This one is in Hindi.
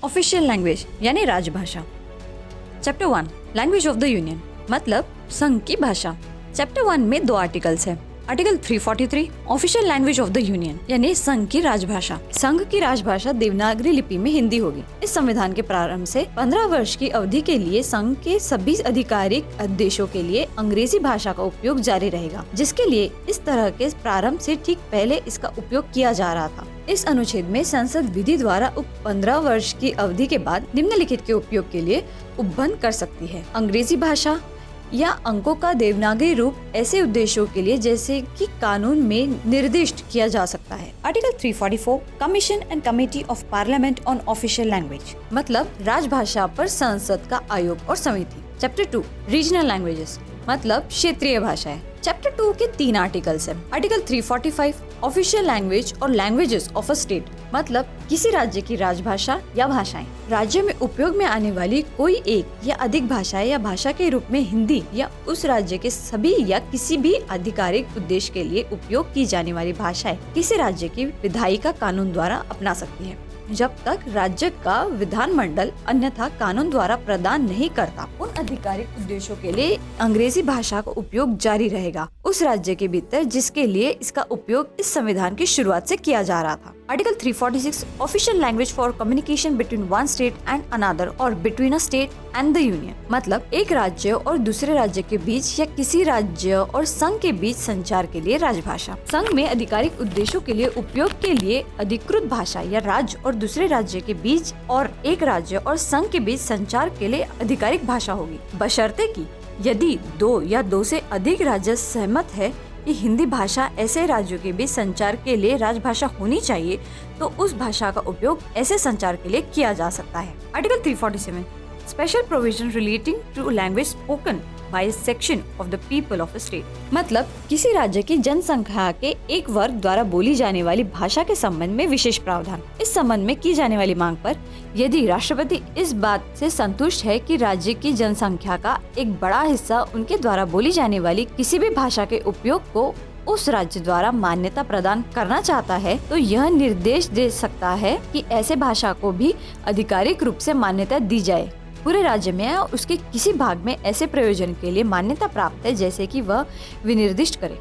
ऑफिशियल लैंग्वेज यानी राजभाषा। Chapter 1 language of the union मतलब संघ की भाषा। चैप्टर 1 में 2 आर्टिकल्स है। Article 343 official language of the union यानी संघ की राजभाषा। संघ की राजभाषा देवनागरी लिपि में हिंदी होगी। इस संविधान के प्रारंभ से 15 वर्ष की अवधि के लिए संघ के सभी आधिकारिक उद्देश्यों के लिए अंग्रेजी भाषा का उपयोग जारी रहेगा, जिसके लिए इस तरह के प्रारंभ से ठीक पहले इसका उपयोग किया जा रहा था। इस अनुच्छेद में संसद विधि द्वारा 15 वर्ष की अवधि के बाद निम्नलिखित के उपयोग के लिए उपबंध कर सकती है। अंग्रेजी भाषा या अंकों का देवनागरी रूप ऐसे उद्देश्यों के लिए जैसे कि कानून में निर्दिष्ट किया जा सकता है। Article 344 commission and committee of parliament on official language मतलब राजभाषा पर संसद का आयोग और समिति। चैप्टर 2 रीजनल लैंग्वेजेस मतलब क्षेत्रीय भाषाएं। चैप्टर 2 के 3 आर्टिकल्स हैं। आर्टिकल 345 ऑफिशियल लैंग्वेज और लैंग्वेजेस ऑफ अ स्टेट मतलब किसी राज्य की राजभाषा या भाषाएं। राज्य में उपयोग में आने वाली कोई एक या अधिक भाषाएं या भाषा के रूप में हिंदी या उस राज्य के सभी या किसी भी आधिकारिक उद्देश्य के लिए उपयोग की जाने वाली भाषाएं किसी राज्य की विधायिका कानून द्वारा अपना सकती है, जब तक राज्य का विधानमंडल अन्यथा कानून द्वारा प्रदान नहीं करता। उन आधिकारिक उद्देश्यों के लिए अंग्रेजी भाषा का उपयोग जारी रहेगा उस राज्य के भीतर जिसके लिए इसका उपयोग इस संविधान की शुरुआत से किया जा रहा था। Article 346 official language for communication between one state and another और between a state and the union मतलब एक राज्य और दूसरे राज्य के बीच या किसी राज्य और संघ के बीच संचार के लिए राजभाषा। संघ में आधिकारिक उद्देश्यों के लिए उपयोग के लिए अधिकृत भाषा या राज्य और दूसरे राज्य के बीच और एक राज्य और संघ के बीच संचार के लिए आधिकारिक भाषा होगी, बशर्ते कि यदि 2 या 2 से अधिक राज्य सहमत है कि हिंदी भाषा ऐसे राज्यों के बीच संचार के लिए राजभाषा होनी चाहिए, तो उस भाषा का उपयोग ऐसे संचार के लिए किया जा सकता है। Article 347 special provision relating to language spoken by section of the people of a state मतलब किसी राज्य की जनसंख्या के एक वर्ग द्वारा बोली जाने वाली भाषा के संबंध में विशेष प्रावधान। इस संबंध में की जाने वाली मांग पर यदि राष्ट्रपति इस बात से संतुष्ट है कि राज्य की जनसंख्या का एक बड़ा हिस्सा उनके द्वारा बोली जाने वाली किसी भी भाषा के उपयोग को उस राज्य द्वारा मान्यता प्रदान करना चाहता है, तो यह निर्देश दे सकता है कि ऐसे भाषा को भी आधिकारिक रूप से मान्यता दी जाए। पूरे राज्य में या उसके किसी भाग में ऐसे प्रयोजन के लिए मान्यता प्राप्त है जैसे कि वह विनिर्दिष्ट करे।